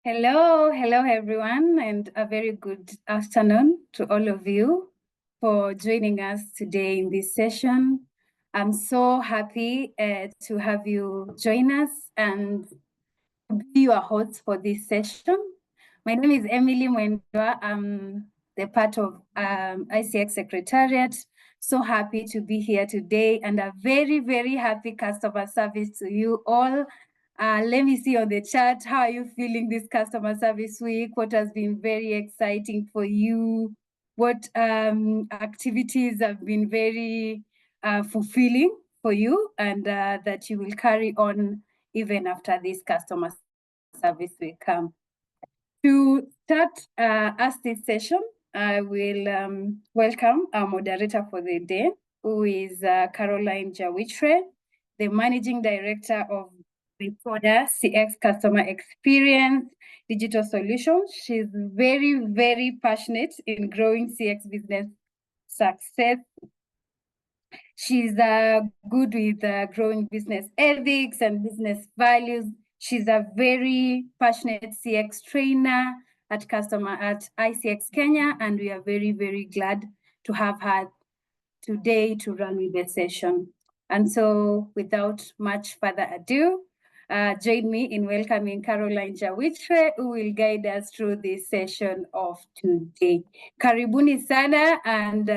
Hello everyone, and a very good afternoon to all of you for joining us today in this session. I'm so happy to have you join us and be your host for this session. My name is Emily Mwendwa. I'm the part of ICX Secretariat. So happy to be here today, and a very, very happy customer service to you all. Let me see on the chat, how are you feeling this customer service week? What has been very exciting for you? What activities have been very fulfilling for you, and that you will carry on even after this customer service week? To start us this session, I will welcome our moderator for the day, who is Caroline Jawichre, the Managing Director of Recorder CX Customer Experience Digital Solutions. She's very, very passionate in growing CX business success. She's good with growing business ethics and business values. She's a very passionate CX trainer at ICX Kenya, and we are very, very glad to have her today to run with the session. And so without much further ado, join me in welcoming Caroline Jawichre, who will guide us through this session of today. Karibuni sana, and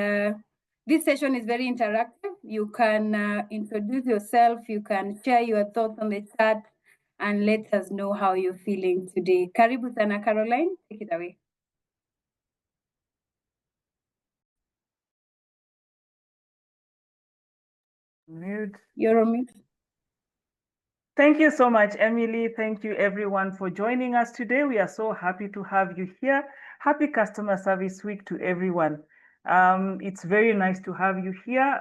this session is very interactive. You can introduce yourself, you can share your thoughts on the chat, and let us know how you're feeling today. Karibu sana, Caroline, take it away. Mute. You're on mute. Thank you so much, Emily. Thank you everyone for joining us today. We are so happy to have you here. Happy Customer Service Week to everyone. It's very nice to have you here.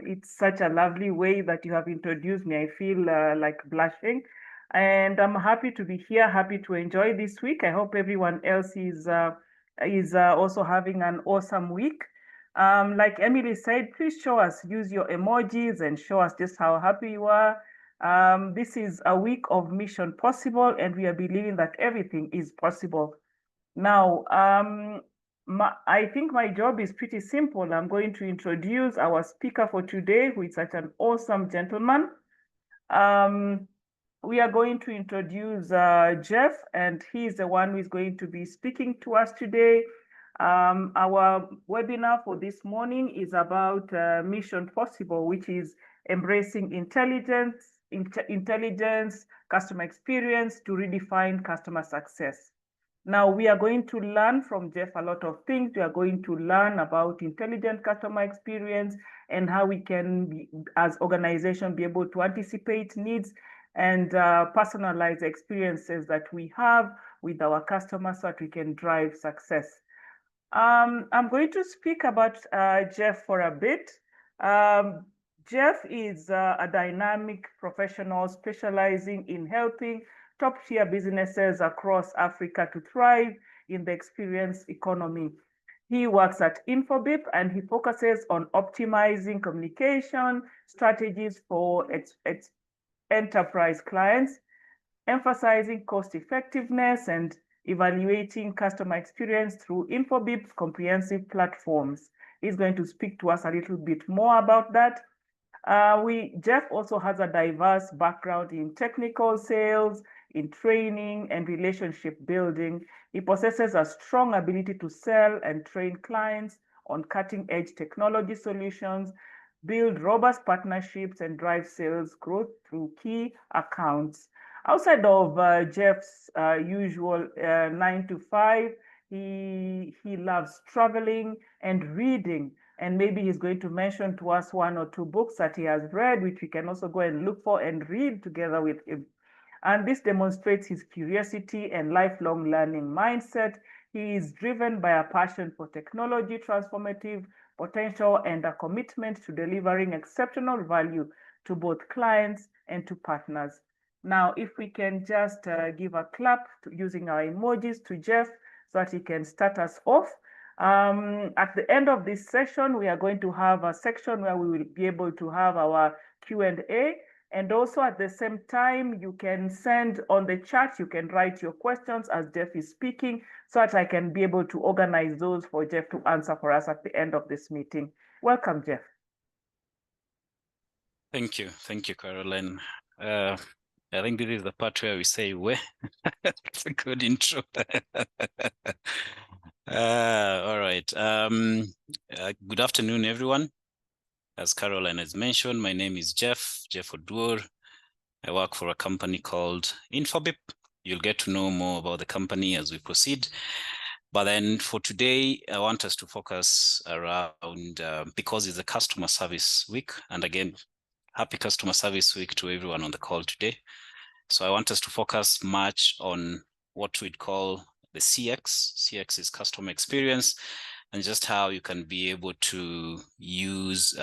It's such a lovely way that you have introduced me. I feel like blushing. And I'm happy to be here, happy to enjoy this week. I hope everyone else is also having an awesome week. Like Emily said, please show us, use your emojis and show us just how happy you are. This is a week of Mission Possible, and we are believing that everything is possible. Now, I think my job is pretty simple. I'm going to introduce our speaker for today, who is such an awesome gentleman. We are going to introduce Jeff, and he is the one who is going to be speaking to us today. Our webinar for this morning is about Mission Possible, which is embracing intelligence, customer experience to redefine customer success. Now, we are going to learn from Jeff a lot of things. We are going to learn about intelligent customer experience and how we can, as organization, be able to anticipate needs and personalize experiences that we have with our customers so that we can drive success. I'm going to speak about Jeff for a bit. Jeff is a dynamic professional specializing in helping top-tier businesses across Africa to thrive in the experience economy. He works at Infobip, and he focuses on optimizing communication strategies for enterprise clients, emphasizing cost effectiveness and evaluating customer experience through Infobip's comprehensive platforms. He's going to speak to us a little bit more about that. Jeff also has a diverse background in technical sales, in training and relationship building. He possesses a strong ability to sell and train clients on cutting-edge technology solutions, build robust partnerships, and drive sales growth through key accounts. Outside of Jeff's usual 9 to 5, he loves traveling and reading. And maybe he's going to mention to us 1 or 2 books that he has read, which we can also go and look for and read together with him. And this demonstrates his curiosity and lifelong learning mindset. He is driven by a passion for technology, transformative potential, and a commitment to delivering exceptional value to both clients and to partners. Now, if we can just give a clap using our emojis to Jeff so that he can start us off. At the end of this session, we are going to have a section where we will be able to have our Q&A. And also at the same time, you can send on the chat, you can write your questions as Jeff is speaking so that I can be able to organize those for Jeff to answer for us at the end of this meeting. Welcome, Jeff. Thank you, Caroline. I think this is the part where we say, "We." It's a good intro. All right. Good afternoon, everyone. As Caroline has mentioned, my name is Jeff Oduor. I work for a company called Infobip. You'll get to know more about the company as we proceed. But then for today, I want us to focus around, because it's a customer service week. And again, happy customer service week to everyone on the call today. So I want us to focus much on what we'd call the CX. CX is customer experience, and just how you can be able to use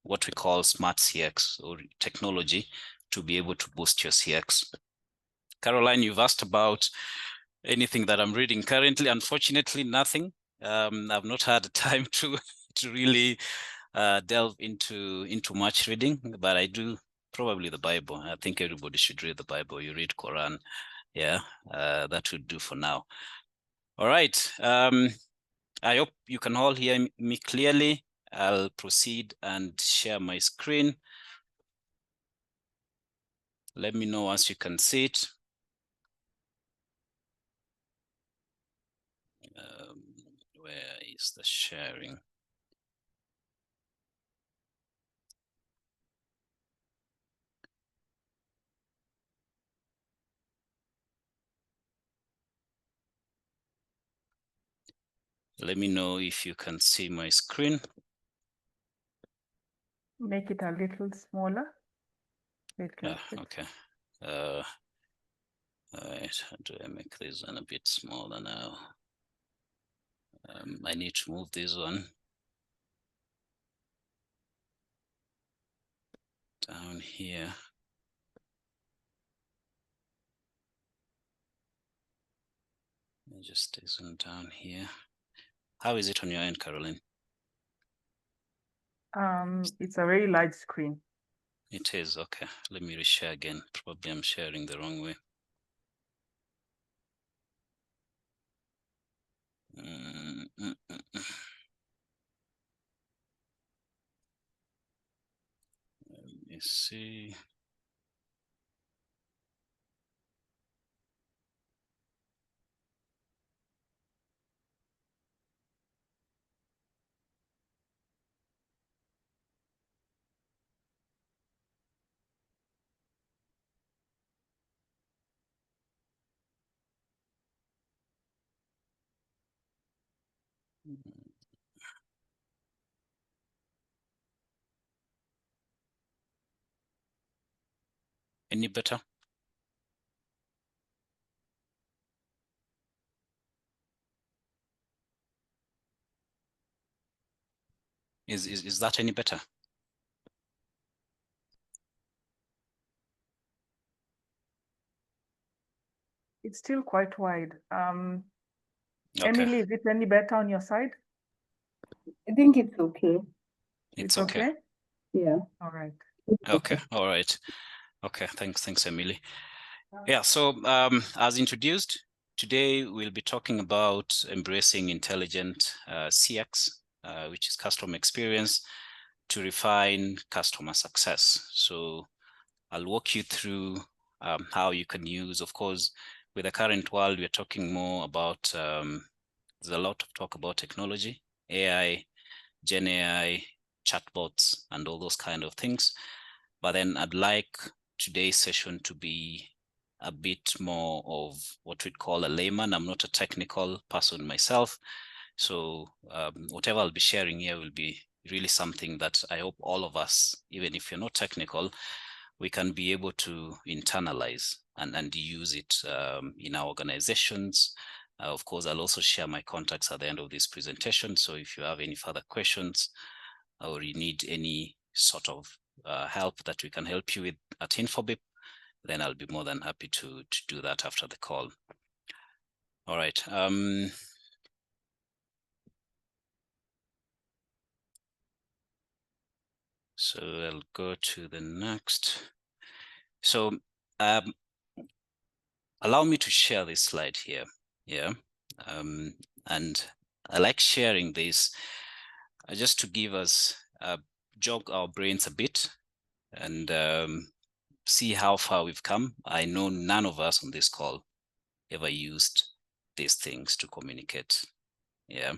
what we call smart CX or technology to be able to boost your CX. Caroline, you've asked about anything that I'm reading currently. Unfortunately, nothing. I've not had the time to really delve into much reading, but I do probably the Bible. I think everybody should read the Bible. You read Quran. Yeah, that would do for now. All right. I hope you can all hear me clearly. I'll proceed and share my screen. Let me know once you can see it. Where is the sharing? Let me know if you can see my screen. Make it a little smaller. Okay. All right, how do I make this one a bit smaller now? I need to move this one down here. Just this one down here. How is it on your end, Caroline? It's a very large screen. It is, okay. Let me reshare again. Probably I'm sharing the wrong way. Let me see. Any better? Is that any better? It's still quite wide. Okay. Emily, is it any better on your side? I think it's okay. It's okay. Yeah. All right. Okay. All right. Okay. Thanks, Emily. Yeah. So as introduced, today we'll be talking about embracing intelligent CX, which is customer experience. to refine customer success. So I'll walk you through how you can use, of course, with the current world, we're talking more about, there's a lot of talk about technology, AI, Gen AI, chatbots, and all those kind of things. But then I'd like today's session to be a bit more of what we'd call a layman. I'm not a technical person myself. So whatever I'll be sharing here will be really something that I hope all of us, even if you're not technical, we can be able to internalize and use it in our organizations. Of course, I'll also share my contacts at the end of this presentation. So if you have any further questions or you need any sort of help that we can help you with at Infobip, then I'll be more than happy to do that after the call. All right. So I'll go to the next. So allow me to share this slide here. Yeah. And I like sharing this just to give us, jog our brains a bit and see how far we've come. I know none of us on this call ever used these things to communicate. Yeah.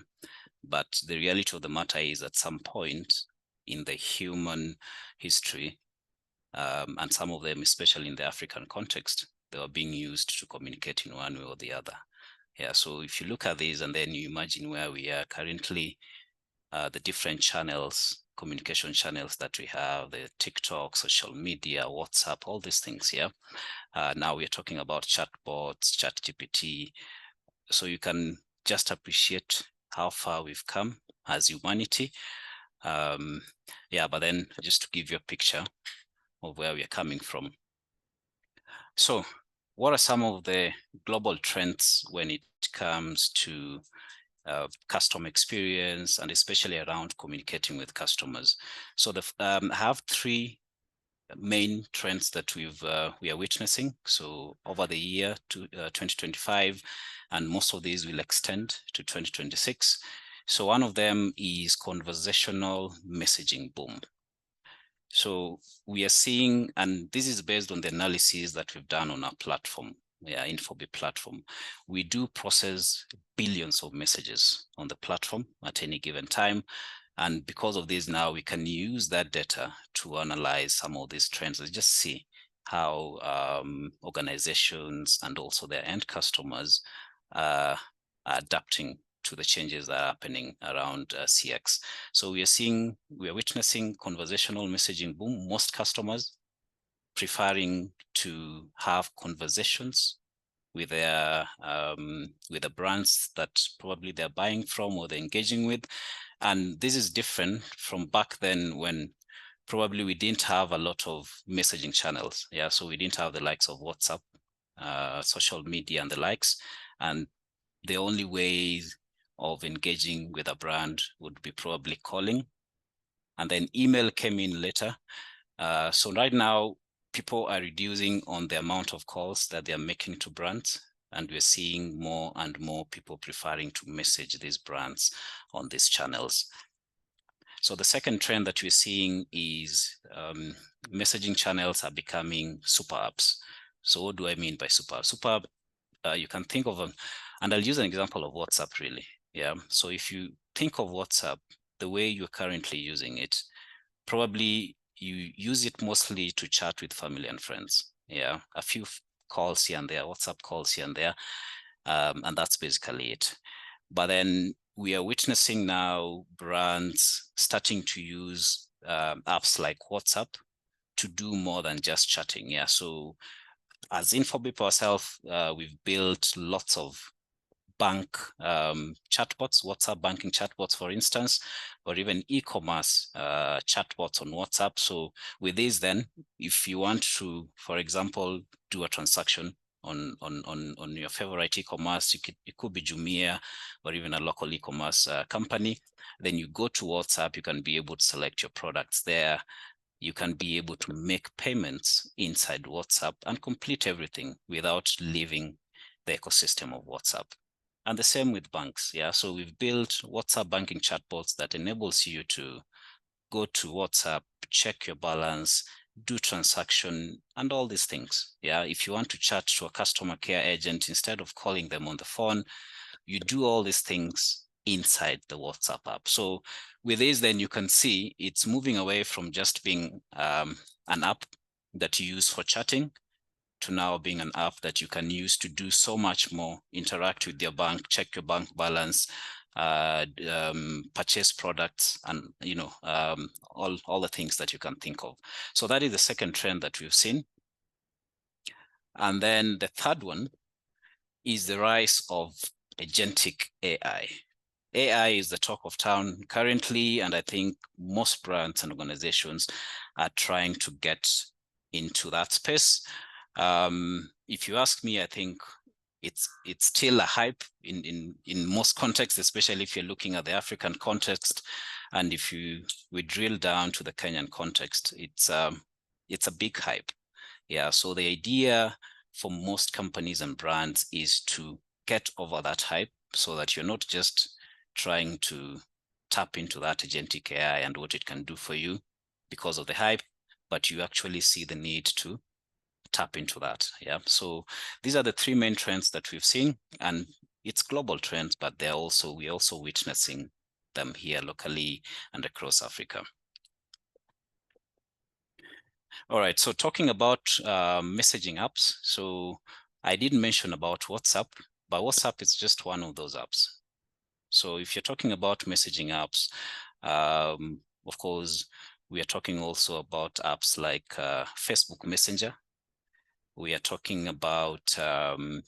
But the reality of the matter is at some point in the human history, and some of them, especially in the African context, they were being used to communicate in one way or the other. Yeah, so if you look at these and then you imagine where we are currently, the different channels, communication channels that we have, the TikTok, social media, WhatsApp, all these things here. Now we're talking about chatbots, ChatGPT. So you can just appreciate how far we've come as humanity. Yeah, but then just to give you a picture of where we're coming from. So what are some of the global trends when it comes to customer experience and especially around communicating with customers? So I have three main trends that we are witnessing. So over the year to 2025, and most of these will extend to 2026. So one of them is conversational messaging boom. So we are seeing, and this is based on the analysis that we've done on our platform, Infobip platform. We do process billions of messages on the platform at any given time. And because of this, now we can use that data to analyze some of these trends and just see how organizations and also their end customers are adapting to the changes that are happening around CX. So we are witnessing conversational messaging boom. Most customers preferring to have conversations with their with the brands that probably they're buying from or they're engaging with. And this is different from back then when probably we didn't have a lot of messaging channels. Yeah, so we didn't have the likes of WhatsApp, social media and the likes. And the only ways of engaging with a brand would be probably calling. And then email came in later. So right now, people are reducing on the amount of calls that they're making to brands. And we're seeing more and more people preferring to message these brands on these channels. So the second trend that we're seeing is messaging channels are becoming super apps. So what do I mean by super app? Super app, you can think of them, and I'll use an example of WhatsApp really. Yeah. So if you think of WhatsApp, the way you're currently using it, probably you use it mostly to chat with family and friends. Yeah. A few calls here and there, WhatsApp calls here and there. And that's basically it. But then we are witnessing now brands starting to use apps like WhatsApp to do more than just chatting. Yeah. So as Infobip ourselves, we've built lots of bank chatbots, WhatsApp banking chatbots, for instance, or even e-commerce chatbots on WhatsApp. So with these, then, if you want to, for example, do a transaction on your favorite e-commerce, it could be Jumia or even a local e-commerce company, then you go to WhatsApp, you can be able to select your products there. You can be able to make payments inside WhatsApp and complete everything without leaving the ecosystem of WhatsApp. And the same with banks. Yeah. So we've built WhatsApp banking chatbots that enables you to go to WhatsApp, check your balance, do transaction, and all these things. Yeah, if you want to chat to a customer care agent, instead of calling them on the phone, you do all these things inside the WhatsApp app. So with this, then you can see it's moving away from just being an app that you use for chatting to now being an app that you can use to do so much more, interact with your bank, check your bank balance, purchase products, and all the things that you can think of. So that is the second trend that we've seen. And then the third one is the rise of agentic AI. AI is the talk of town currently, and I think most brands and organizations are trying to get into that space. If you ask me, I think it's still a hype in most contexts, especially if you're looking at the African context, and if we drill down to the Kenyan context, it's a big hype. Yeah, so the idea for most companies and brands is to get over that hype so that you're not just trying to tap into that agentic AI and what it can do for you because of the hype, but you actually see the need to tap into that. Yeah, so these are the three main trends that we've seen, and it's global trends, but we're also witnessing them here locally and across Africa. All right, so talking about messaging apps. So I did mention about WhatsApp, but WhatsApp is just one of those apps. So if you're talking about messaging apps, of course, we are talking also about apps like Facebook Messenger. We are talking about an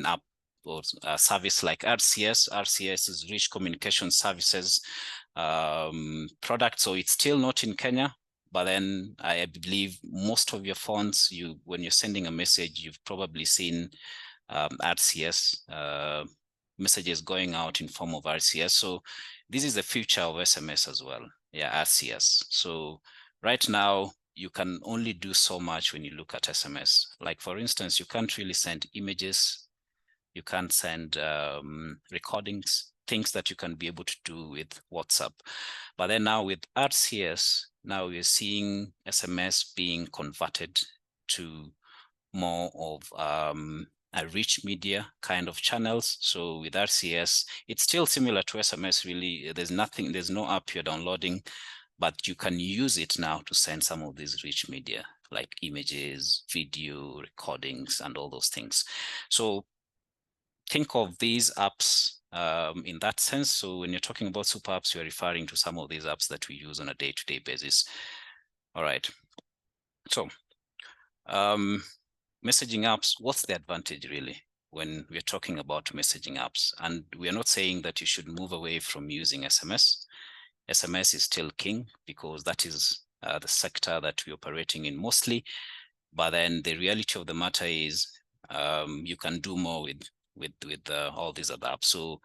app or a service like RCS. RCS is Rich Communication Services product. So it's still not in Kenya, but then I believe most of your phones, when you're sending a message, you've probably seen RCS messages going out in form of RCS. So this is the future of SMS as well. Yeah, RCS. So right now, you can only do so much when you look at SMS. Like for instance, you can't really send images. You can't send recordings, things that you can be able to do with WhatsApp. But then now with RCS, now we're seeing SMS being converted to more of a rich media kind of channels. So with RCS, it's still similar to SMS really. There's no app you're downloading, but you can use it now to send some of these rich media like images, video, recordings, and all those things. So think of these apps in that sense. So when you're talking about super apps, you're referring to some of these apps that we use on a day-to-day basis. All right. So messaging apps, what's the advantage really when we're talking about messaging apps? And we are not saying that you should move away from using SMS. SMS is still king because that is the sector that we're operating in mostly. But then the reality of the matter is you can do more with all these other apps. So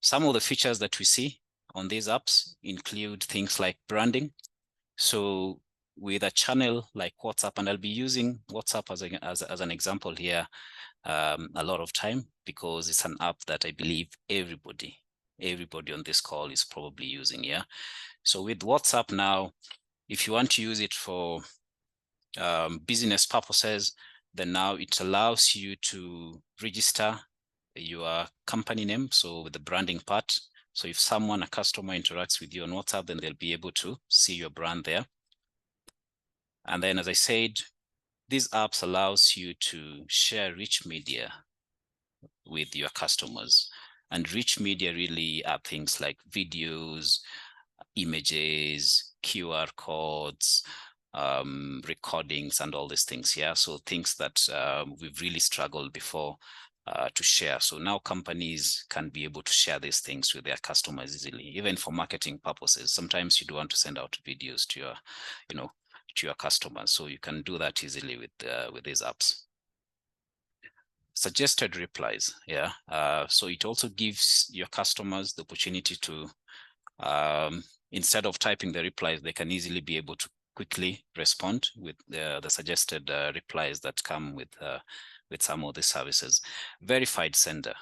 some of the features that we see on these apps include things like branding. So with a channel like WhatsApp, and I'll be using WhatsApp as an example here a lot of time because it's an app that I believe everybody on this call is probably using. Yeah. So with WhatsApp now, if you want to use it for business purposes, then now it allows you to register your company name. So with the branding part. So if a customer interacts with you on WhatsApp, then they'll be able to see your brand there. And then, as I said, these apps allows you to share rich media with your customers. And rich media really are things like videos, images, QR codes, recordings, and all these things. Yeah, so things that we've really struggled before to share. So now companies can be able to share these things with their customers easily, even for marketing purposes. Sometimes you do want to send out videos to your, to your customers, so you can do that easily with these apps. Suggested replies, yeah. So it also gives your customers the opportunity to, instead of typing the replies, they can easily be able to quickly respond with the suggested replies that come with some of the services. Verified sender,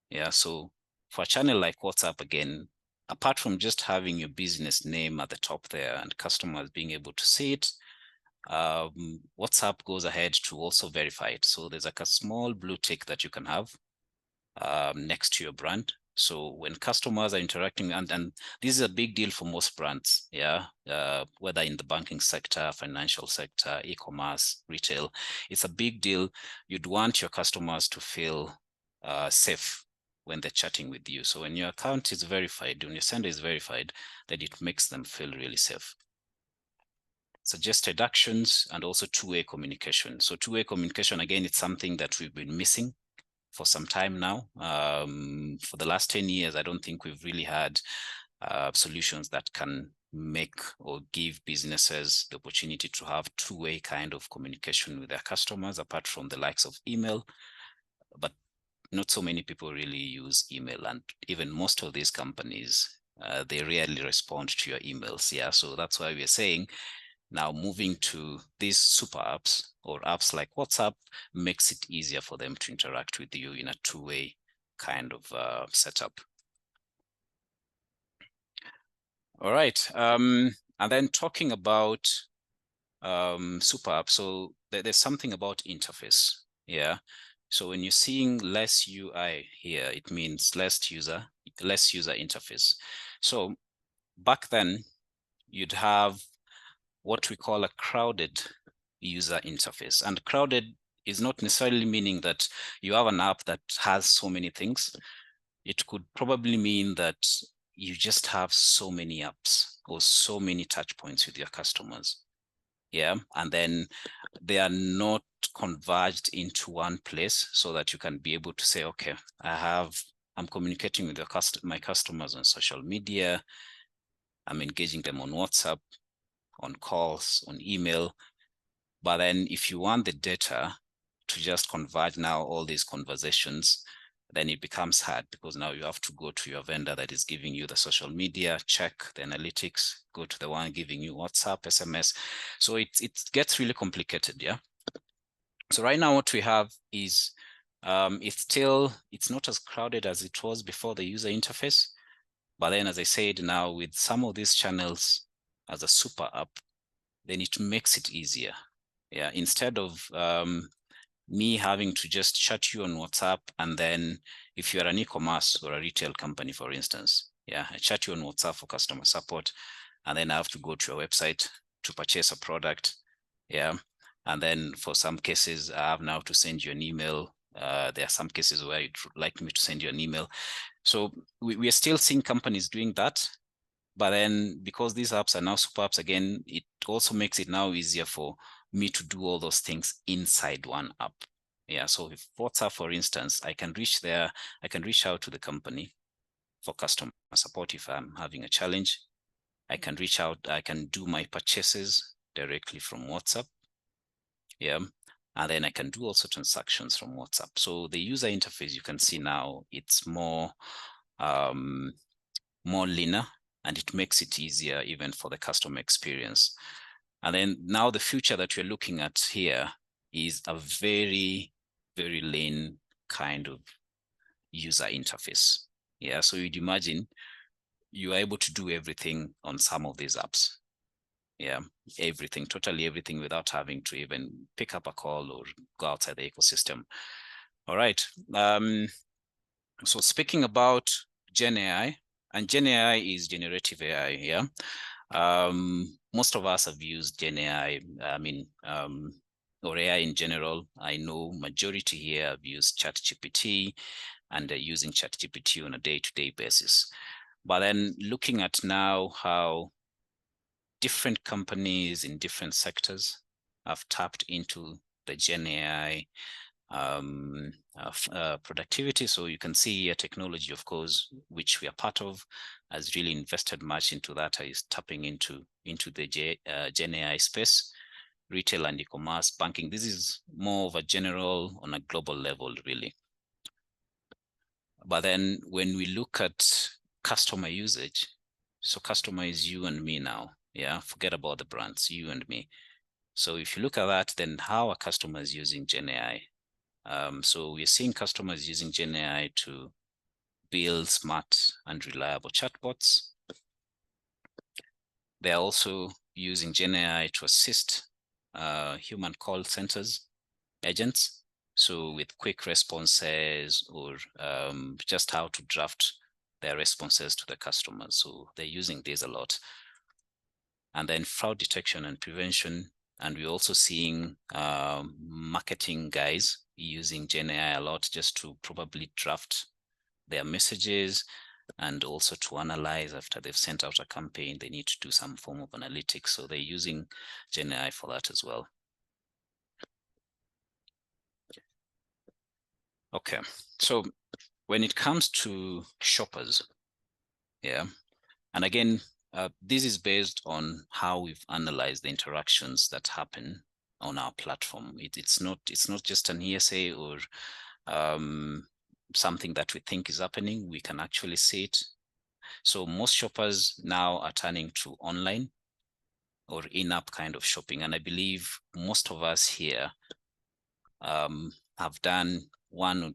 yeah. So for a channel like WhatsApp, again, apart from just having your business name at the top there and customers being able to see it, WhatsApp goes ahead to also verify it. So there's like a small blue tick that you can have next to your brand. So when customers are interacting, and this is a big deal for most brands, yeah, whether in the banking sector, financial sector, e-commerce, retail, it's a big deal. You'd want your customers to feel safe when they're chatting with you. So when your account is verified, when your sender is verified, then it makes them feel really safe. Suggested actions and also two-way communication. So two-way communication, again, it's something that we've been missing for some time now. For the last 10 years, I don't think we've really had solutions that can make or give businesses the opportunity to have two-way kind of communication with their customers, apart from the likes of email. But not so many people really use email, and even most of these companies, they rarely respond to your emails. Yeah, so that's why we're saying now moving to these super apps or apps like WhatsApp makes it easier for them to interact with you in a two-way kind of setup. All right, and then talking about super apps, so there's something about interface, yeah. So when you're seeing less UI here, it means less user interface. So back then, you'd have what we call a crowded user interface. And crowded is not necessarily meaning that you have an app that has so many things. It could probably mean that you just have so many apps or so many touch points with your customers. Yeah, and then they are not converged into one place so that you can be able to say, okay, I'm communicating with my customers on social media. I'm engaging them on WhatsApp, on calls, on email. But then if you want the data to just convert now all these conversations, then it becomes hard, because now you have to go to your vendor that is giving you the social media, check the analytics, go to the one giving you WhatsApp, SMS. So it gets really complicated, yeah? So right now what we have is, it's not as crowded as it was before the user interface. But then, as I said, now with some of these channels as a super app, then it makes it easier. Yeah, instead of me having to just chat you on WhatsApp, and then if you're an e-commerce or a retail company, for instance, yeah, I chat you on WhatsApp for customer support, and then I have to go to your website to purchase a product. Yeah, and then for some cases, I have now to send you an email. There are some cases where you'd like me to send you an email. So we are still seeing companies doing that. But then because these apps are now super apps, again, it also makes it now easier for me to do all those things inside one app. Yeah, so if WhatsApp, for instance, I can reach out to the company for customer support if I'm having a challenge. I can reach out, I can do my purchases directly from WhatsApp. Yeah, and then I can do also transactions from WhatsApp. So the user interface, you can see now, it's more leaner, and it makes it easier even for the customer experience. And then now the future that we're looking at here is a very, very lean kind of user interface. Yeah, so you'd imagine you are able to do everything on some of these apps. Yeah, everything, totally everything, without having to even pick up a call or go outside the ecosystem. All right. So speaking about Gen AI, and Gen AI is generative AI, yeah? Most of us have used Gen AI, or AI in general. I know majority here have used ChatGPT, and they're using ChatGPT on a day-to-day basis. But then looking at now how different companies in different sectors have tapped into the Gen AI productivity. So you can see here technology, of course, which we are part of, has really invested much into that, is tapping into the Gen AI space, retail and e-commerce, banking. This is more of a general on a global level, really. But then when we look at customer usage, so customer is you and me now. Yeah, forget about the brands, you and me. So if you look at that, then how are customers using Gen AI? So we're seeing customers using Gen AI to build smart and reliable chatbots. They're also using GenAI to assist human call centers agents. So with quick responses or just how to draft their responses to the customers. So they're using this a lot. And then fraud detection and prevention. And we're also seeing marketing guys using GenAI a lot just to probably draft their messages and also to analyze after they've sent out a campaign, they need to do some form of analytics. So they're using GenAI for that as well. Okay, so when it comes to shoppers, yeah, and again, this is based on how we've analyzed the interactions that happen on our platform. It's not just an hearsay or something that we think is happening. We can actually see it. So most shoppers now are turning to online or in-app kind of shopping, and I believe most of us here have done one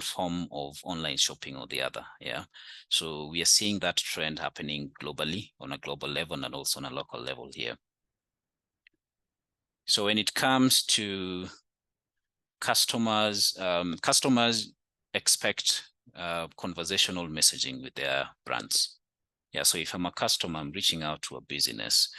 form of online shopping or the other. Yeah, so we are seeing that trend happening globally on a global level and also on a local level here. So when it comes to customers, customers expect conversational messaging with their brands. Yeah, so if I'm a customer, I'm reaching out to a business,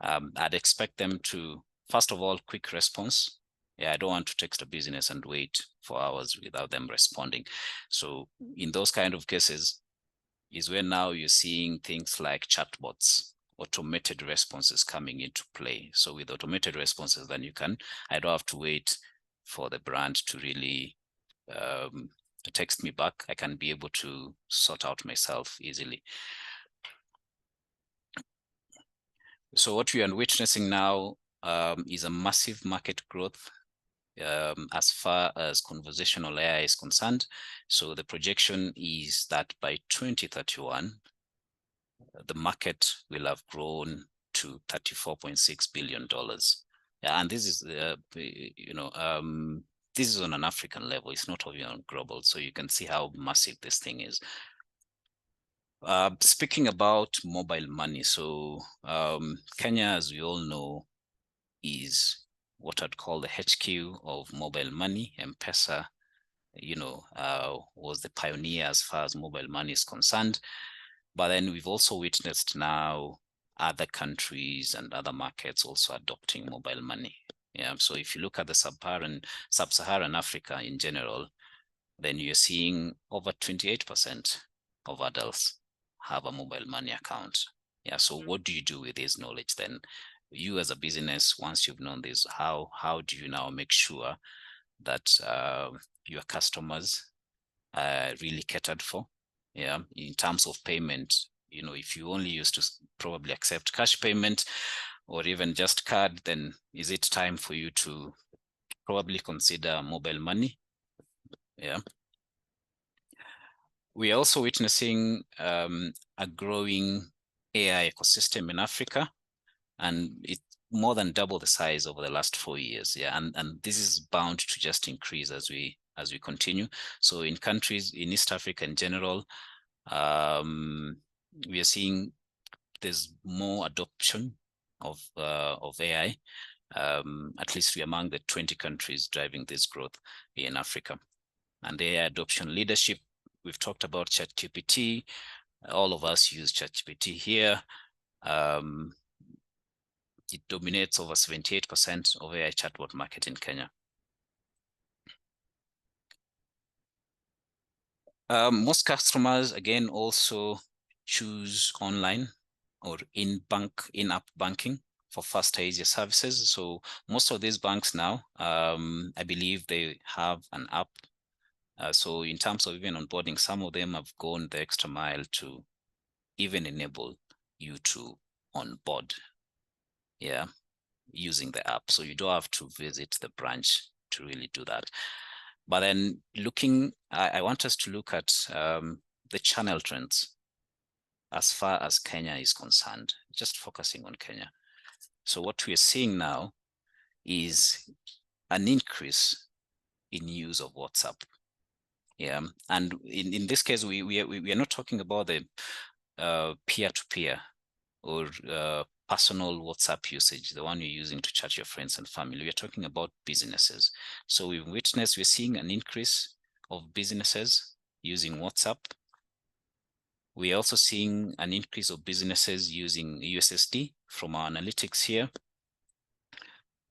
I'd expect them to, first of all, quick response. Yeah, I don't want to text a business and wait for hours without them responding. So in those kind of cases is where now you're seeing things like chatbots, automated responses coming into play. So with automated responses, then I don't have to wait for the brand to really to text me back. I can be able to sort out myself easily. So what we are witnessing now is a massive market growth as far as conversational AI is concerned. So the projection is that by 2031, the market will have grown to $34.6 billion. Yeah, and this is, this is on an African level. It's not even on global. So you can see how massive this thing is. Speaking about mobile money, so Kenya, as we all know, is what I'd call the HQ of mobile money. M-Pesa, was the pioneer as far as mobile money is concerned. But then we've also witnessed now other countries and other markets also adopting mobile money. Yeah, so if you look at the sub-Saharan Africa in general, then you're seeing over 28% of adults have a mobile money account. Yeah, so what do you do with this knowledge then? You as a business, once you've known this, how do you now make sure that your customers are really catered for? Yeah, in terms of payment, if you only used to probably accept cash payment or even just card, then is it time for you to probably consider mobile money? Yeah. We are also witnessing a growing AI ecosystem in Africa, and it more than double the size over the last 4 years. Yeah, and this is bound to just increase as we continue. So in countries in East Africa in general, we are seeing there's more adoption of AI. At least we're among the 20 countries driving this growth in Africa. And the AI adoption leadership, we've talked about ChatGPT. All of us use ChatGPT here. It dominates over 78% of AI chatbot market in Kenya. Most customers, again, also choose online or in-app banking for faster, easier services. So most of these banks now, I believe they have an app. So in terms of even onboarding, some of them have gone the extra mile to even enable you to onboard, yeah, using the app. So you don't have to visit the branch to really do that. But then I want us to look at the channel trends as far as Kenya is concerned, just focusing on Kenya. So what we are seeing now is an increase in use of WhatsApp. Yeah, and in this case, we are not talking about the peer-to-peer or personal WhatsApp usage, the one you're using to chat your friends and family. We're talking about businesses. So we're seeing an increase of businesses using WhatsApp. We're also seeing an increase of businesses using USSD from our analytics here.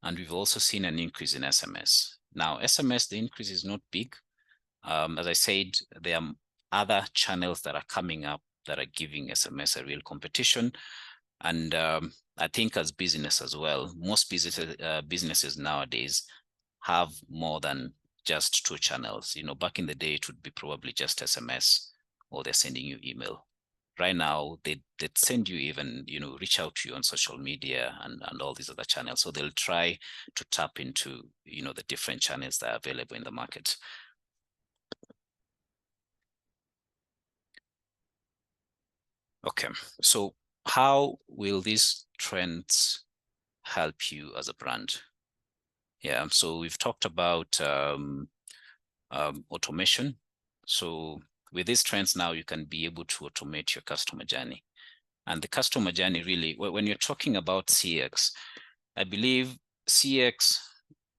And we've also seen an increase in SMS. Now, SMS, the increase is not big. As I said, there are other channels that are coming up that are giving SMS a real competition. And I think as business as well, most businesses nowadays have more than just 2 channels. You know, back in the day, it would be probably just SMS or they're sending you email. Right now, they'd send you even, you know, reach out to you on social media and all these other channels. So they'll try to tap into, you know, the different channels that are available in the market. Okay, so how will these trends help you as a brand? Yeah, so we've talked about automation. So with these trends now, you can be able to automate your customer journey. And the customer journey really, when you're talking about CX, I believe CX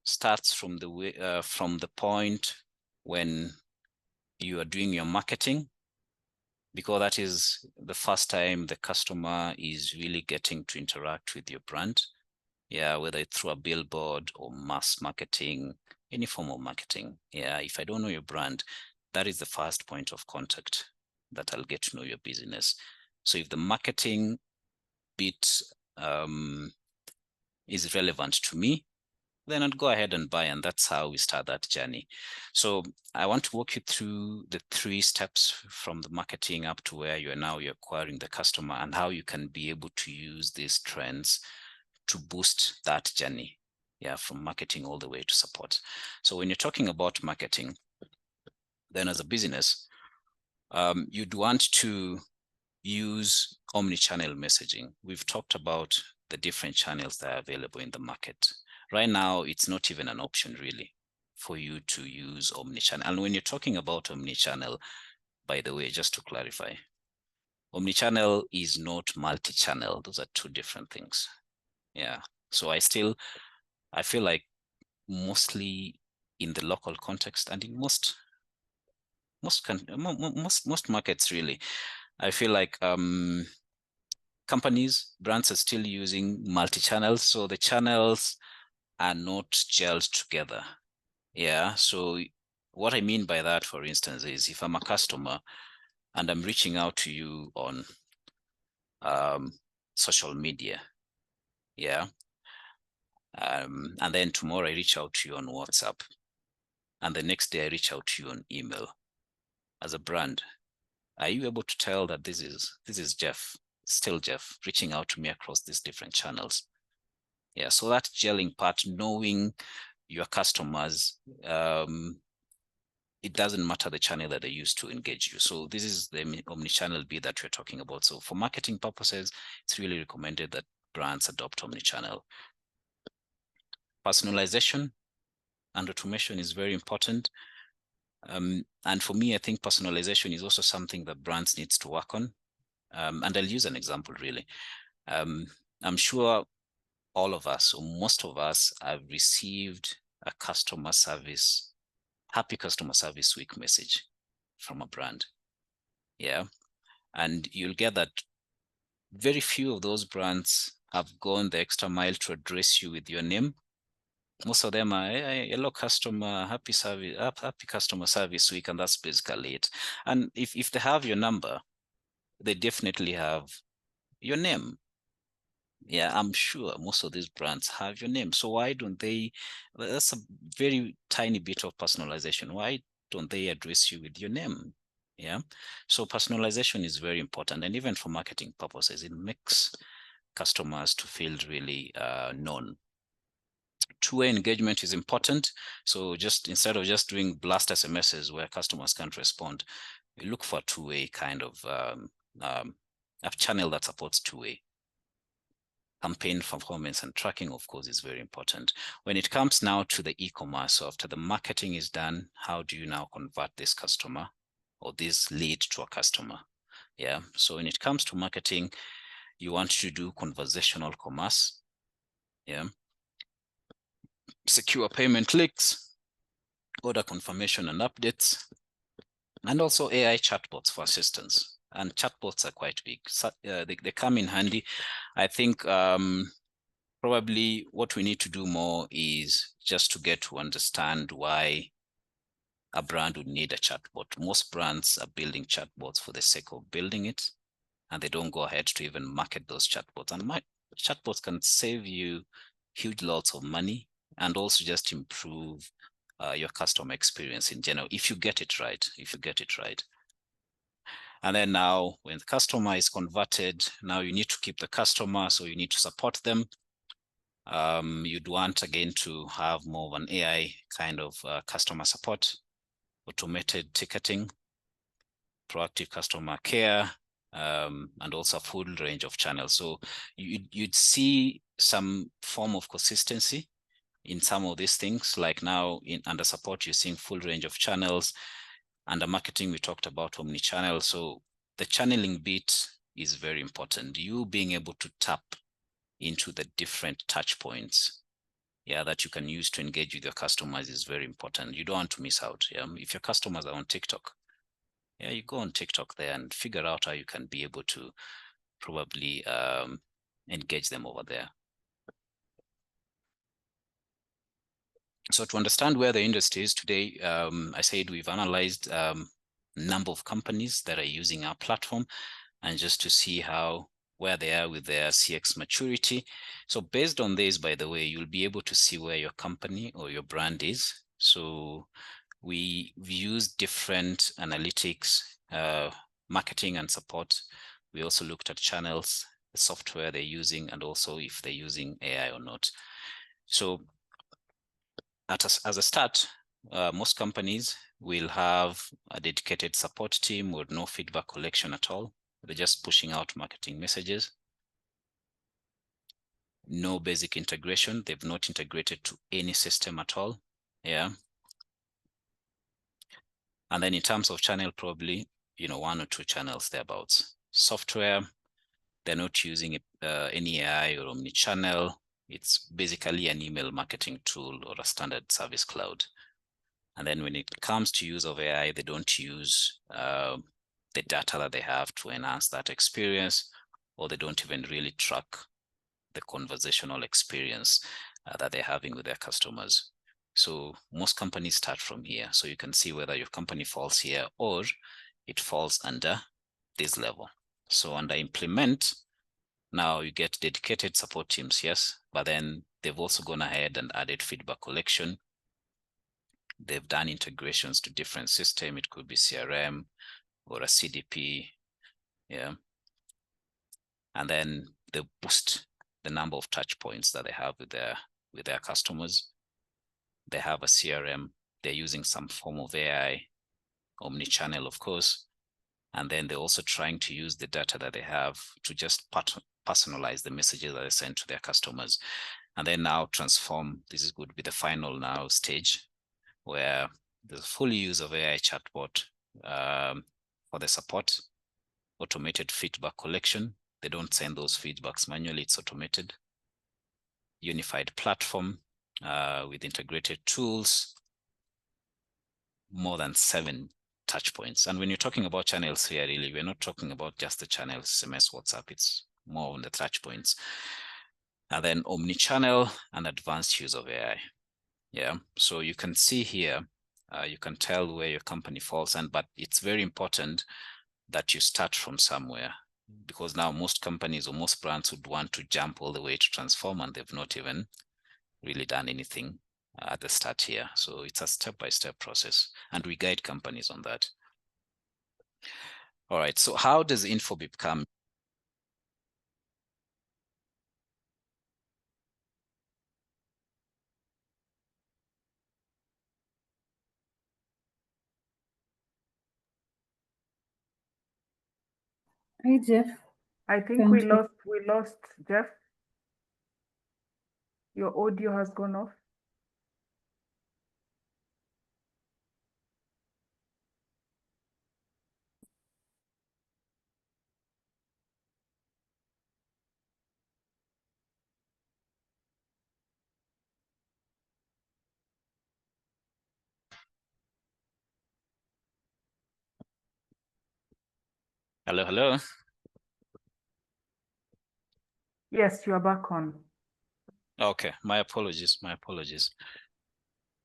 starts from the point when you are doing your marketing, because that is the first time the customer is really getting to interact with your brand. Yeah, whether it's through a billboard or mass marketing, any form of marketing. Yeah, if I don't know your brand, that is the first point of contact that I'll get to know your business. So if the marketing bit is relevant to me, then I'd go ahead and buy, and that's how we start that journey. So I want to walk you through the 3 steps from the marketing up to where you're acquiring the customer, and how you can be able to use these trends to boost that journey. Yeah, from marketing all the way to support. So when you're talking about marketing, then as a business, you'd want to use omni-channel messaging. We've talked about the different channels that are available in the market. Right now, it's not even an option really for you to use omni-channel. And when you're talking about omni-channel, by the way, just to clarify, omni-channel is not multi-channel. Those are 2 different things. Yeah. So I feel like mostly in the local context and in most markets really, I feel like companies, brands are still using multi-channels, so the channels are not gelled together. Yeah, so what I mean by that, for instance, is if I'm a customer and I'm reaching out to you on social media, yeah, and then tomorrow I reach out to you on WhatsApp, and the next day I reach out to you on email. As a brand, are you able to tell that this is Jeff, still Jeff, reaching out to me across these different channels? Yeah, so that gelling part, knowing your customers, it doesn't matter the channel that they use to engage you. So this is the omni-channel bit that we're talking about. So for marketing purposes, it's really recommended that brands adopt omni-channel. Personalization and automation is very important. And for me, I think personalization is also something that brands needs to work on. And I'll use an example really. I'm sure all of us, or most of us, have received a happy customer service week message from a brand. Yeah. And you'll get that very few of those brands have gone the extra mile to address you with your name. Most of them are, hey, hello customer, happy customer service week, and that's basically it. And if they have your number, they definitely have your name. Yeah, I'm sure most of these brands have your name. So why don't they? That's a very tiny bit of personalization. Why don't they address you with your name? Yeah. So personalization is very important, and even for marketing purposes, it makes customers to feel really known. Two-way engagement is important. So just instead of just doing blast SMSs where customers can't respond, we look for two-way kind of a channel that supports two-way. campaign performance and tracking, of course, is very important. When it comes now to the e-commerce, so after the marketing is done, how do you now convert this customer or this lead to a customer? Yeah, so when it comes to marketing, you want to do conversational commerce, yeah, secure payment links, order confirmation and updates, and also AI chatbots for assistance. And chatbots are quite big. So, they come in handy. I think probably what we need to do more is just to get to understand why a brand would need a chatbot. Most brands are building chatbots for the sake of building it, and they don't go ahead to even market those chatbots. And my chatbots can save you huge lots of money and also just improve your customer experience in general, if you get it right, And then now when the customer is converted, now you need to keep the customer, so you need to support them. You'd want, again, to have more of an AI kind of customer support, automated ticketing, proactive customer care, and also a full range of channels. So you'd see some form of consistency in some of these things. Like now under support, you're seeing full range of channels. Under marketing, we talked about omni-channel. So the channeling bit is very important. You being able to tap into the different touch points, yeah, that you can use to engage with your customers is very important. You don't want to miss out. Yeah? If your customers are on TikTok, yeah, you go on TikTok there and figure out how you can be able to probably engage them over there. So to understand where the industry is today, I said we've analyzed a number of companies that are using our platform, and just to see where they are with their CX maturity. So based on this, by the way, you'll be able to see where your company or your brand is. So we've used different analytics, marketing and support. We also looked at channels, the software they're using, and also if they're using AI or not. So as a start, most companies will have a dedicated support team with no feedback collection at all. They're just pushing out marketing messages. No basic integration. They've not integrated to any system at all. Yeah. And then in terms of channel, probably, one or two channels thereabouts. Software, they're not using any AI or omni-channel. It's basically an email marketing tool or a standard service cloud. And then when it comes to use of AI, they don't use the data that they have to enhance that experience, or they don't even really track the conversational experience that they're having with their customers. So most companies start from here. So you can see whether your company falls here or it falls under this level. So under implement, now you get dedicated support teams, yes, but then they've also gone ahead and added feedback collection. They've done integrations to different systems. It could be CRM or a CDP, yeah. And then they boost the number of touch points that they have with their customers. They have a CRM. They're using some form of AI, omni-channel, of course. And then they're also trying to use the data that they have to just personalize the messages that they send to their customers. And then now transform. This would be the final now stage, where there's full use of AI chatbot for the support, automated feedback collection. They don't send those feedbacks manually, it's automated. Unified platform with integrated tools, more than 7 touch points. And when you're talking about channels here, really, we're not talking about just the channels, SMS, WhatsApp, it's more on the touch points. And then omni-channel and advanced use of AI. Yeah, so you can see here, you can tell where your company falls, but it's very important that you start from somewhere, because now most companies or most brands would want to jump all the way to transform, and they've not even really done anything at the start here. So it's a step-by-step process, and we guide companies on that. All right, so how does Infobip come? Hi, Jeff. I think we lost Jeff. Your audio has gone off. Hello, hello. Yes, you are back on. Okay, my apologies.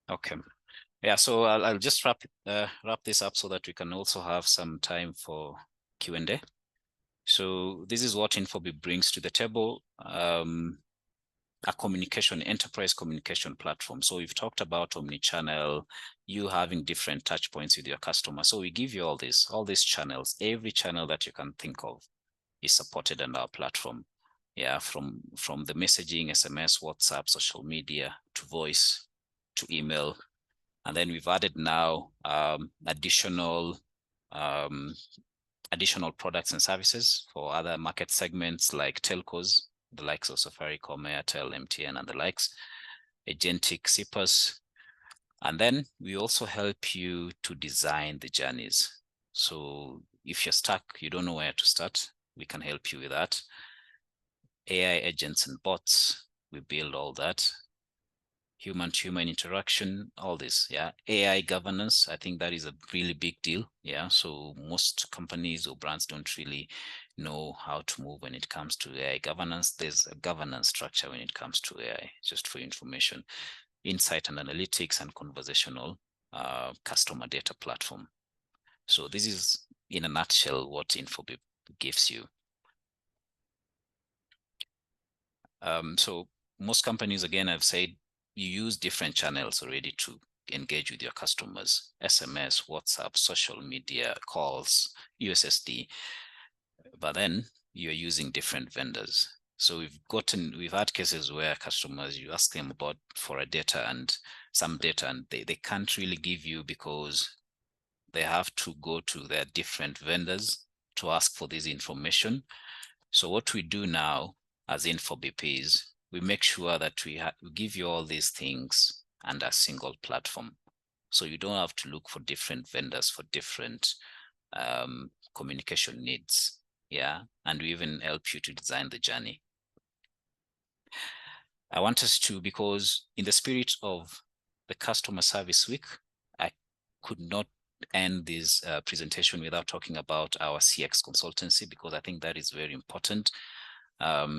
Okay, yeah. So I'll just wrap this up so that we can also have some time for Q&A. So this is what Infobip brings to the table. A enterprise communication platform. So we've talked about omnichannel, you having different touch points with your customer. So we give you all these channels. Every channel that you can think of is supported on our platform. Yeah, from the messaging, SMS, WhatsApp, social media, to voice, to email. And then we've added now additional products and services for other market segments like telcos, the likes of Safaricom, Airtel, MTN, and the likes, agentic CPaaS. And then we also help you to design the journeys. So if you're stuck, you don't know where to start, we can help you with that. AI agents and bots, we build all that. Human-to-human interaction, all this, yeah. AI governance, I think that is a really big deal, yeah. So most companies or brands don't really know how to move when it comes to AI governance. There's a governance structure when it comes to AI, just for information. Insight and analytics and conversational customer data platform. So this is, in a nutshell, what Infobip gives you. So most companies, again, I've said, you use different channels already to engage with your customers: SMS, WhatsApp, social media, calls, USSD. But then you're using different vendors. So we've had cases where customers, you ask them for a data and some data, and they can't really give you because they have to go to their different vendors to ask for this information. So what we do now as Infobip is we make sure that we give you all these things under a single platform. So you don't have to look for different vendors for different communication needs. Yeah. And we even help you to design the journey. I want us to, because in the spirit of the Customer Service Week, I could not end this presentation without talking about our CX consultancy, because I think that is very important.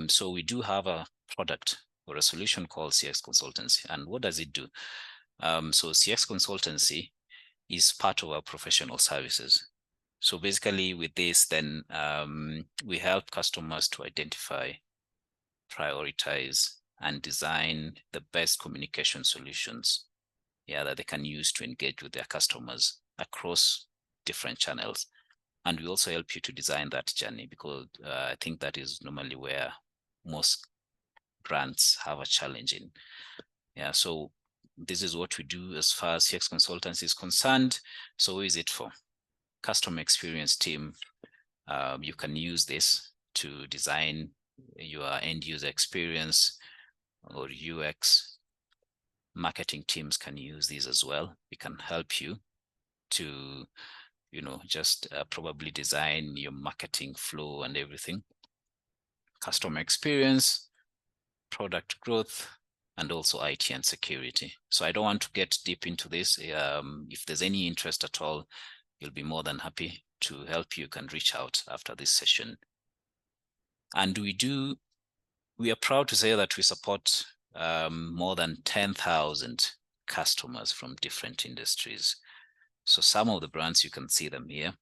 So we do have a product or a solution called CX consultancy. And what does it do? So CX consultancy is part of our professional services. So basically with this, then we help customers to identify, prioritize, and design the best communication solutions, yeah, that they can use to engage with their customers across different channels. And we also help you to design that journey, because I think that is normally where most brands have a challenge in. Yeah, so this is what we do as far as CX consultancy is concerned. So who is it for? Customer experience team. You can use this to design your end user experience or UX. Marketing teams can use these as well. We can help you to, just probably design your marketing flow and everything. Customer experience, product growth, and also IT and security. So I don't want to get deep into this. If there's any interest at all, you'll be more than happy to help. You can reach out after this session. And we are proud to say that we support more than 10,000 customers from different industries. So some of the brands, you can see them here.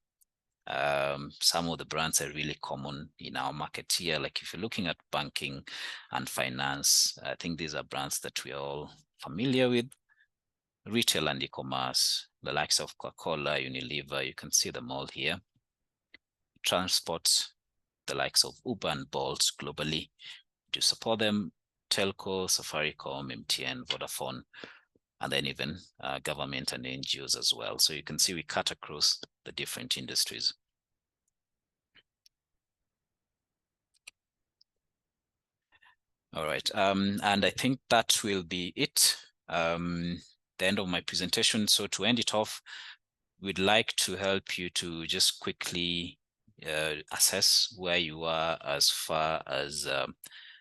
Some of the brands are really common in our market here. Like if you're looking at banking and finance, I think these are brands that we are all familiar with. Retail and e-commerce, the likes of Coca-Cola, Unilever, you can see them all here. Transport, the likes of Uber and Bolt globally, to support them. Telco, Safaricom, MTN, Vodafone, and then even government and NGOs as well. So you can see we cut across the different industries. All right. And I think that will be it. The end of my presentation. So to end it off, we'd like to help you to just quickly assess where you are as far as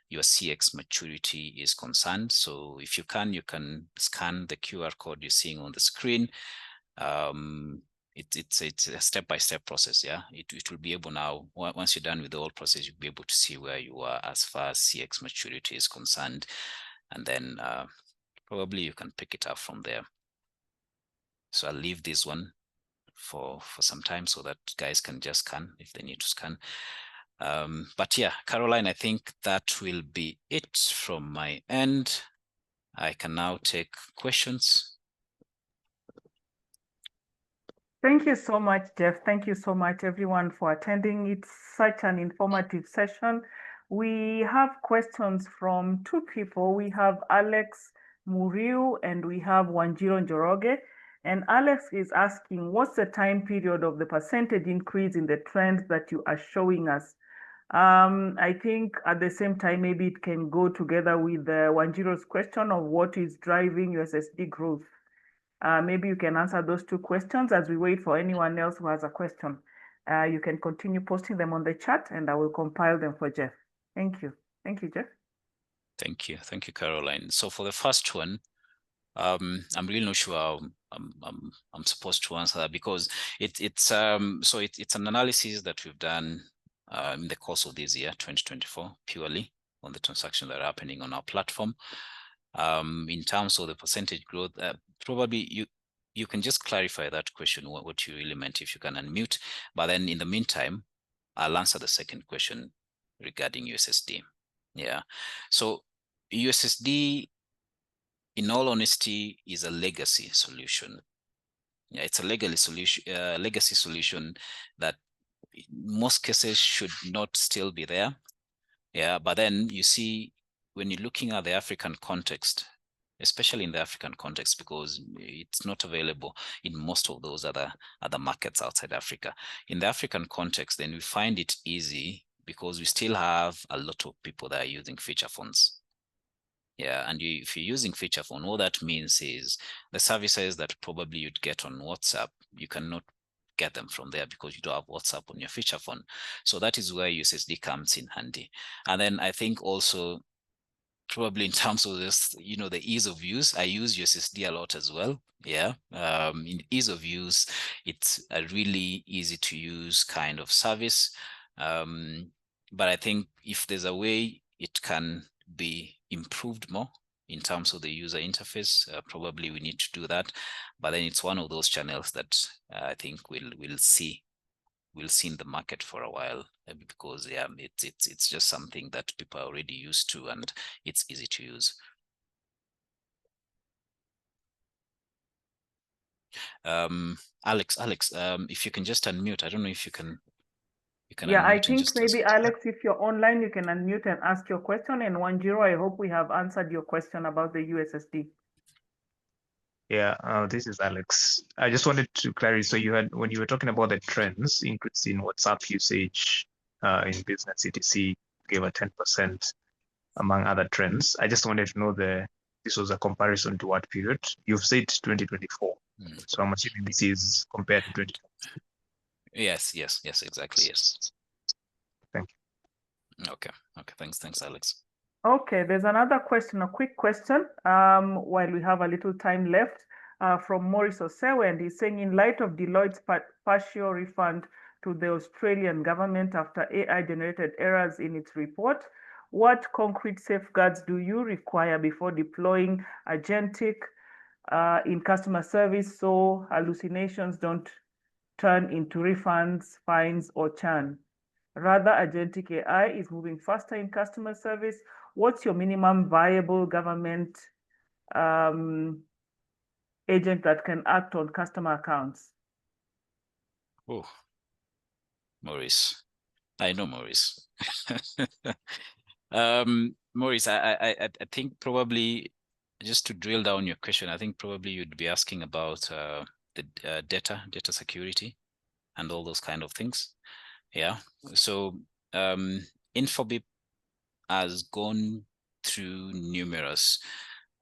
your CX maturity is concerned. So if you can scan the QR code you're seeing on the screen. It's a step-by-step process. Yeah, it will be able now, once you're done with the whole process, you'll be able to see where you are as far as CX maturity is concerned, and then probably you can pick it up from there. So I'll leave this one for some time so that guys can just scan if they need to scan. But yeah, Caroline, I think that will be it from my end. I can now take questions. Thank you so much, Jeff. Thank you so much, everyone, for attending. It's such an informative session. We have questions from two people. We have Alex Muriu and we have Wanjiro Njoroge. And Alex is asking, what's the time period of the percentage increase in the trends that you are showing us? I think at the same time, maybe it can go together with Wanjiro's question of what is driving USSD growth. Maybe you can answer those two questions as we wait for anyone else who has a question. You can continue posting them on the chat and I will compile them for Jeff. Thank you. Thank you, Jeff. Thank you. Thank you, Caroline. So for the first one, I'm really not sure how I'm supposed to answer that, because it's an analysis that we've done in the course of this year, 2024, purely on the transactions that are happening on our platform. In terms of the percentage growth, probably you can just clarify that question, what you really meant, if you can unmute. But then in the meantime, I'll answer the second question regarding USSD. Yeah, so USSD, in all honesty, is a legacy solution. Yeah, it's a legacy solution that in most cases should not still be there. Yeah, but then you see, when you're looking at the African context, especially in the African context, because it's not available in most of those other markets outside Africa. In the African context, then we find it easy because we still have a lot of people that are using feature phones. Yeah, and if you're using feature phone, all that means is the services that probably you'd get on WhatsApp, you cannot get them from there because you don't have WhatsApp on your feature phone. So that is where USSD comes in handy. And then I think also, probably in terms of this, the ease of use, I use USSD a lot as well. Yeah, in ease of use, it's a really easy to use kind of service. But I think if there's a way it can be improved more in terms of the user interface, probably we need to do that. But then it's one of those channels that I think we'll see in the market for a while, because yeah, it's just something that people are already used to and it's easy to use. Alex, if you can just unmute. I don't know if you can. Yeah, I think maybe Alex, if you're online, you can unmute and ask your question. And Wanjiro, I hope we have answered your question about the USSD. Yeah, this is Alex. I just wanted to clarify. So when you were talking about the trends, increase in WhatsApp usage in business, etc., gave a 10% among other trends. I just wanted to know this was a comparison to what period? You've said 2024. So I'm assuming this is compared to 2024. Yes, exactly. Yes. Thank you. Okay, thanks, Alex. Okay, there's another question, a quick question, while we have a little time left, from Maurice Osewe, and he's saying, in light of Deloitte's partial refund to the Australian government after AI-generated errors in its report, what concrete safeguards do you require before deploying agentic in customer service so hallucinations don't turn into refunds, fines, or churn? Rather, agentic AI is moving faster in customer service. What's your minimum viable government agent that can act on customer accounts? Oh, Maurice. I know Maurice. Maurice, I think probably, just to drill down your question, I think probably you'd be asking about the data security and all those kind of things. Yeah. So Infobip has gone through numerous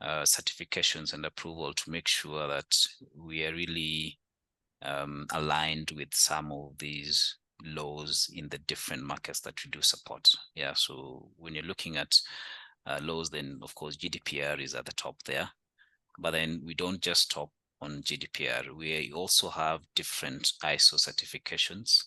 certifications and approval to make sure that we are really aligned with some of these laws in the different markets that we do support. Yeah, so when you're looking at laws, then of course GDPR is at the top there, but then we don't just stop on GDPR. We also have different ISO certifications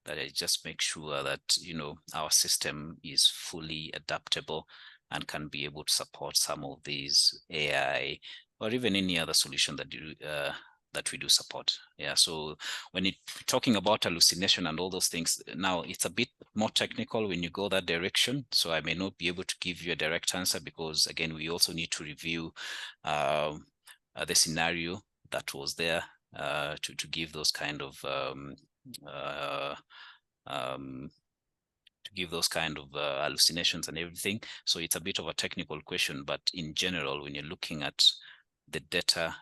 that I just make sure that, you know, our system is fully adaptable and can be able to support some of these AI or even any other solution that we do support. Yeah, so when talking about hallucination and all those things, now it's a bit more technical when you go that direction. So I may not be able to give you a direct answer because, again, we also need to review the scenario that was there to give those kind of hallucinations and everything. So it's a bit of a technical question, but in general, when you're looking at the data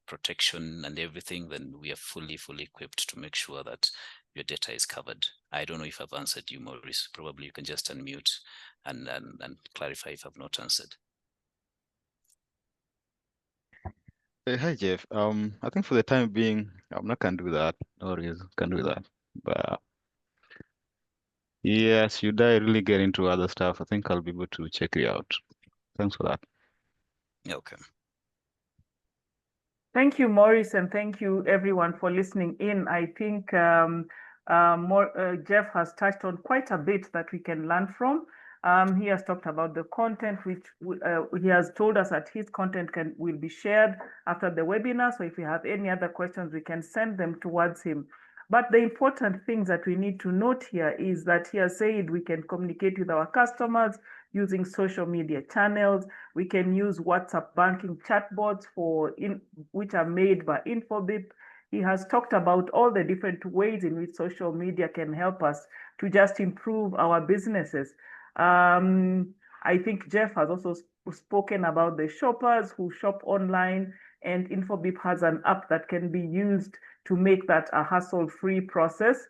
protection and everything, then we are fully equipped to make sure that your data is covered. I don't know if I've answered you, Maurice. Probably you can just unmute and clarify if I've not answered. Hi, Jeff. I think for the time being, I'm not can do that. Or is can do that. But yes, should I really get into other stuff? I think I'll be able to check it out. Thanks for that. Okay. Thank you, Maurice, and thank you everyone for listening in. I think Jeff has touched on quite a bit that we can learn from. He has talked about the content, which he has told us that his content will be shared after the webinar. So if you have any other questions, we can send them towards him. But the important things that we need to note here is that he has said we can communicate with our customers using social media channels. We can use WhatsApp banking chatbots which are made by Infobip. He has talked about all the different ways in which social media can help us to just improve our businesses. I think Jeff has also spoken about the shoppers who shop online, and Infobip has an app that can be used to make that a hassle-free process.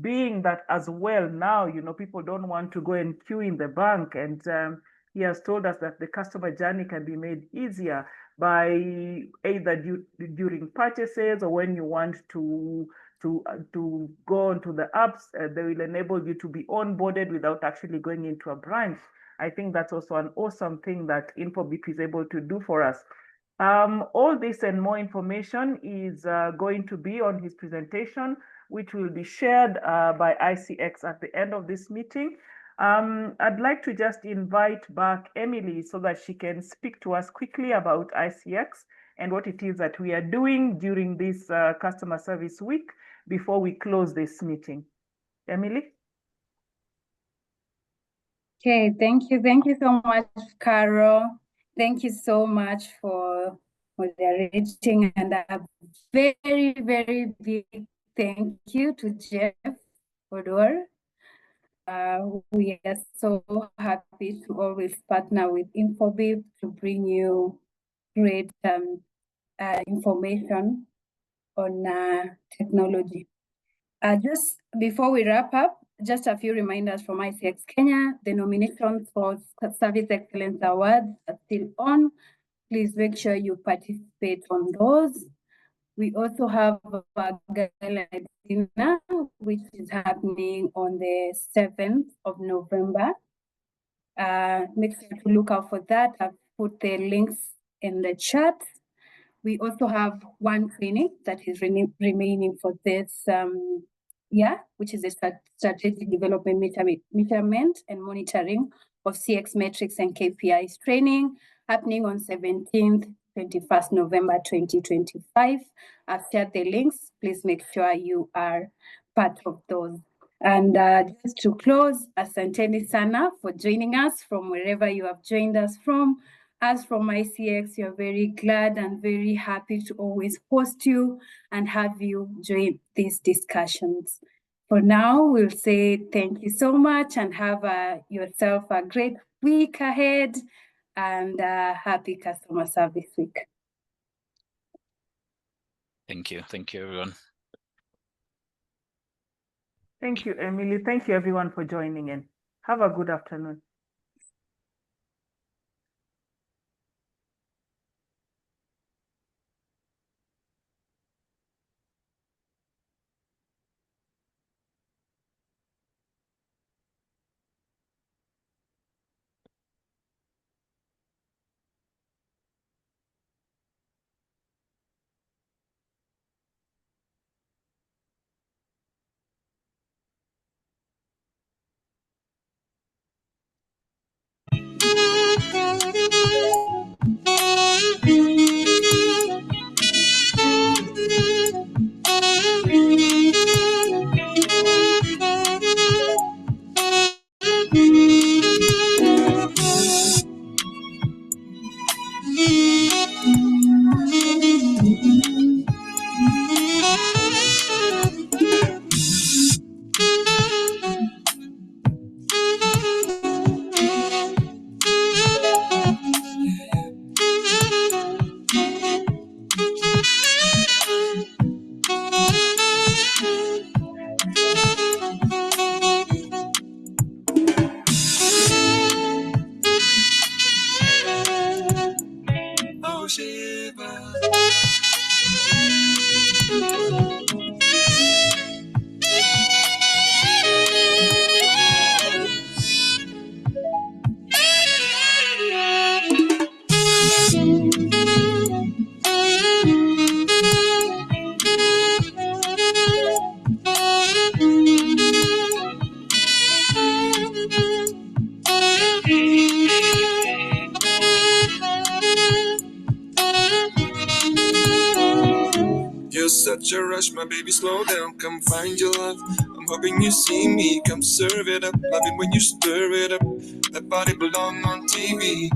Being that as well now, you know, people don't want to go and queue in the bank, and he has told us that the customer journey can be made easier by either during purchases or when you want to go onto the apps, they will enable you to be onboarded without actually going into a branch. I think that's also an awesome thing that Infobip is able to do for us. All this and more information is going to be on his presentation, which will be shared by ICX at the end of this meeting. I'd like to just invite back Emily so that she can speak to us quickly about ICX and what it is that we are doing during this customer service week before we close this meeting. Emily? Okay, thank you. Thank you so much, Carol. Thank you so much for moderating, and a very, very big thank you to Jeff Oduor. We are so happy to always partner with Infobip to bring you great information on technology. Just before we wrap up, just a few reminders from ICX Kenya. The nominations for Service Excellence Awards are still on. Please make sure you participate on those. We also have a gala dinner, which is happening on the 7th of November. Make sure to look out for that. I've put the links in the chat. We also have one training that is remaining for this which is a strategic development measurement and monitoring of CX metrics and KPIs training, happening on 17th, 21st November 2025. I've shared the links. Please make sure you are part of those. And just to close, asanteni sana for joining us from wherever you have joined us from. As from ICX, you're very glad and very happy to always host you and have you join these discussions. For now, we'll say thank you so much and have yourself a great week ahead and happy customer service week. Thank you. Thank you, everyone. Thank you, Emily. Thank you, everyone, for joining in. Have a good afternoon. You're such a rush, my baby, slow down, come find your love. I'm hoping you see me, come serve it up. Love it when you stir it up. That body belong on TV.